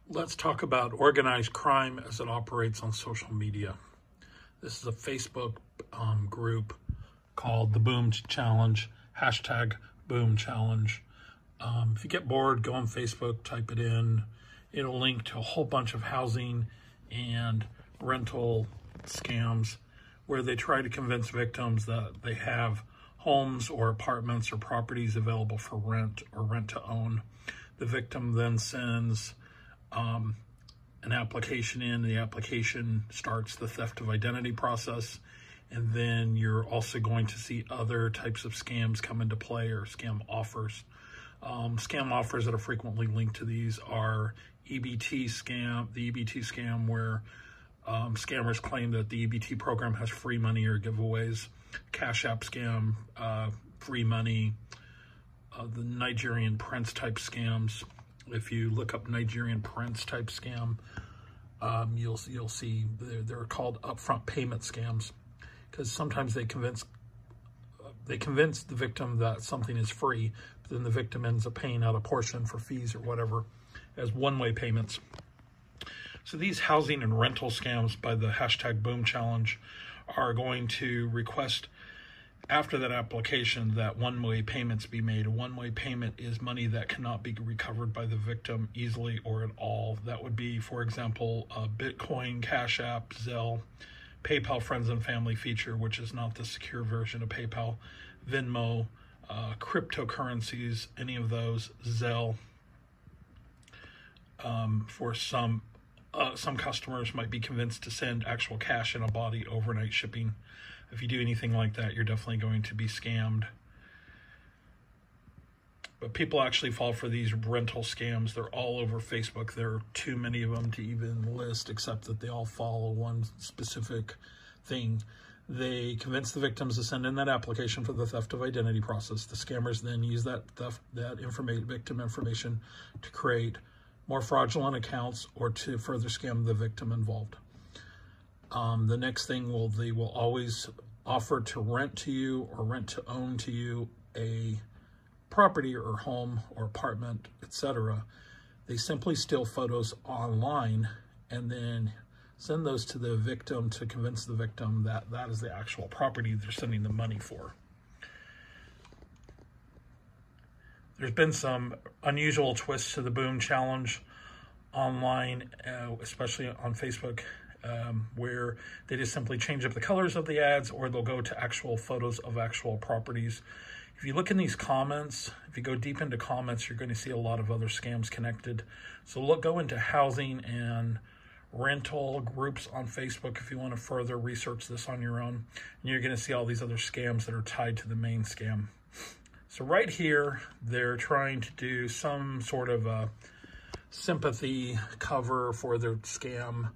Let's talk about organized crime as it operates on social media. This is a Facebook group called the Boom Challenge, hashtag Boom Challenge. If you get bored, go on Facebook, type it in. It'll link to a whole bunch of housing and rental scams where they try to convince victims that they have homes or apartments or properties available for rent or rent to own. The victim then sends an application in. The application starts the theft of identity process, and then you're also going to see other types of scams come into play, or scam offers. Scam offers that are frequently linked to these are EBT scam, the EBT scam where scammers claim that the EBT program has free money or giveaways. Cash App scam, free money, the Nigerian prince type scams. If you look up Nigerian prince type scam, you'll see they're called upfront payment scams, because sometimes they convince the victim that something is free, but then the victim ends up paying out a portion for fees or whatever as one-way payments. So these housing and rental scams by the hashtag Boom Challenge are going to request after that application that one-way payments be made. A one-way payment is money that cannot be recovered by the victim easily or at all. That would be, for example, Bitcoin, Cash App, Zelle, PayPal Friends and Family feature, which is not the secure version of PayPal, Venmo, cryptocurrencies, any of those, Zelle. For some customers might be convinced to send actual cash in a body overnight shipping. If you do anything like that, you're definitely going to be scammed. But people actually fall for these rental scams. They're all over Facebook. There are too many of them to even list, except that they all follow one specific thing. They convince the victims to send in that application for the theft of identity process. The scammers then use that victim information to create more fraudulent accounts or to further scam the victim involved. The next thing they will always offer to rent to you or rent to own to you a property or home or apartment, etc. They simply steal photos online and then send those to the victim to convince the victim that that is the actual property they're sending the money for. There's been some unusual twists to the Boom Challenge online, especially on Facebook, where they just simply change up the colors of the ads, or they'll go to actual photos of actual properties. If you look in these comments, if you go deep into comments, you're going to see a lot of other scams connected. So go into housing and rental groups on Facebook if you want to further research this on your own. And you're going to see all these other scams that are tied to the main scam. So right here, they're trying to do some sort of a sympathy cover for their scam.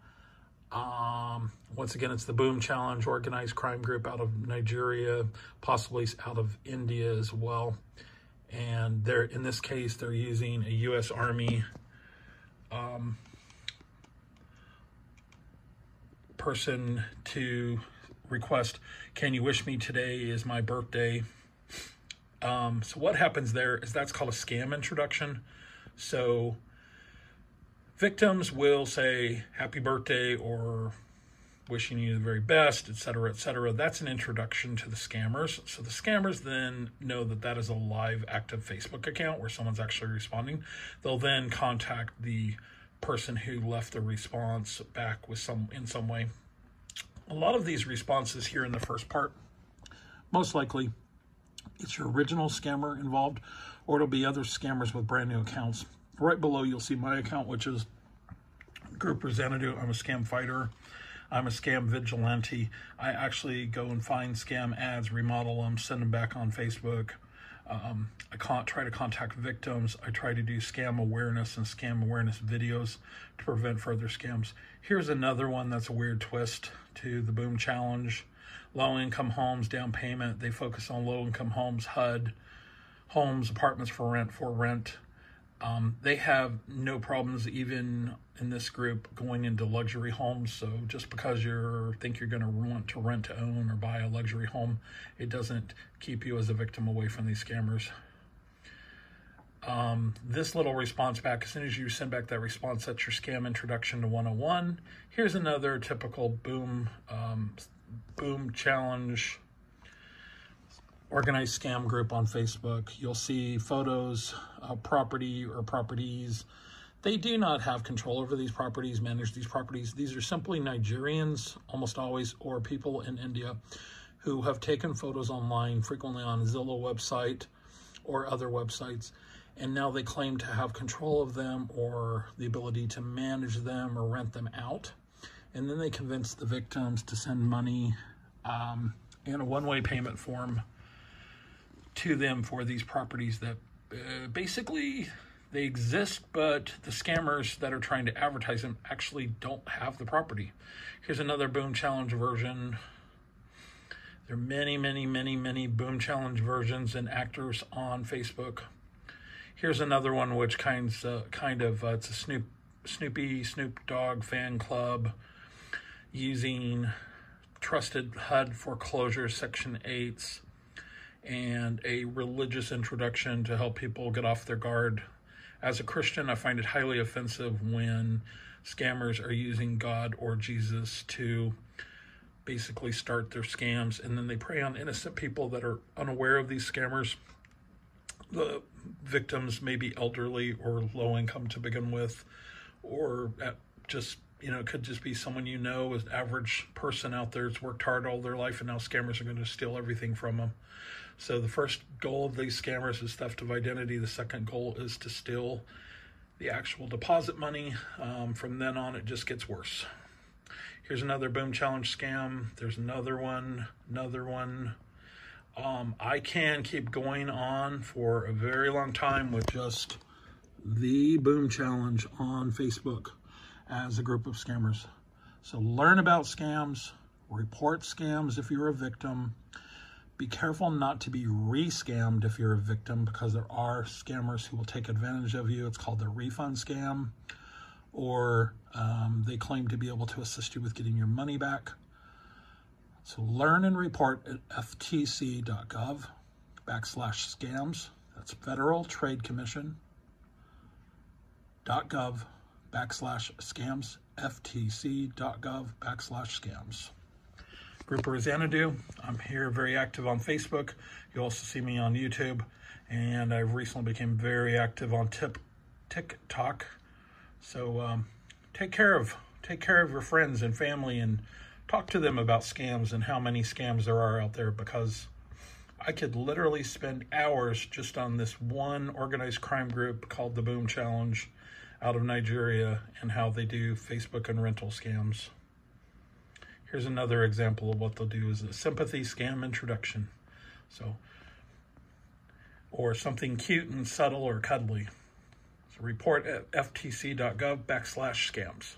Once again, it's the Boom Challenge, organized crime group out of Nigeria, possibly out of India as well. And in this case, they're using a U.S. Army person to request, "Can you wish me today is my birthday?" So what happens there is that's called a scam introduction. So victims will say happy birthday or wishing you the very best, etc., etc. That's an introduction to the scammers. So the scammers then know that that is a live, active Facebook account where someone's actually responding. They'll then contact the person who left the response back in some way. A lot of these responses here in the first part, most likely it's your original scammer involved, or it'll be other scammers with brand new accounts. Right below, you'll see my account, which is Group Representative. I'm a scam fighter. I'm a scam vigilante. I actually go and find scam ads, remodel them, send them back on Facebook. I try to contact victims. I try to do scam awareness and scam awareness videos to prevent further scams. Here's another one that's a weird twist to the Boom Challenge. Low-income homes, down payment. They focus on low-income homes, HUD, homes, apartments for rent. They have no problems even in this group going into luxury homes. So just because you think you're going to want to rent to own or buy a luxury home, it doesn't keep you as a victim away from these scammers. This little response back, as soon as you send back that response, that's your scam introduction to 101. Here's another typical boom challenge organized scam group on Facebook. You'll see photos of property or properties. They do not have control over these properties, manage these properties. These are simply Nigerians, almost always, or people in India who have taken photos online, frequently on a Zillow website or other websites, and now they claim to have control of them or the ability to manage them or rent them out. And then they convince the victims to send money in a one-way payment form to them for these properties that basically they exist, but the scammers that are trying to advertise them actually don't have the property. Here's another boom challenge version. There are many, many, many, many boom challenge versions and actors on Facebook. Here's another one, which it's a Snoop Dogg fan club using trusted HUD foreclosure Section 8s and a religious introduction to help people get off their guard. As a Christian, I find it highly offensive when scammers are using God or Jesus to basically start their scams, and then they prey on innocent people that are unaware of these scammers. The victims may be elderly or low income to begin with, or just, it could just be someone an average person out there that's worked hard all their life, and now scammers are going to steal everything from them. So the first goal of these scammers is theft of identity. The second goal is to steal the actual deposit money. From then on, it just gets worse. Here's another boom challenge scam. There's another one. I can keep going on for a very long time with just the boom challenge on Facebook as a group of scammers. So learn about scams, report scams if you're a victim. Be careful not to be re-scammed if you're a victim, because there are scammers who will take advantage of you. It's called the refund scam, or they claim to be able to assist you with getting your money back. So learn and report at ftc.gov/scams. That's Federal Trade Commission.gov/scams, ftc.gov/scams. Grouper is Xanadu. I'm here very active on Facebook. You also see me on YouTube, and I've recently become very active on TikTok. So take care of your friends and family, and talk to them about scams and how many scams there are out there, because I could literally spend hours just on this one organized crime group called the Boom Challenge out of Nigeria and how they do Facebook and rental scams. Here's another example of what they'll do is a sympathy scam introduction. Or something cute and subtle or cuddly. So report at ftc.gov/scams.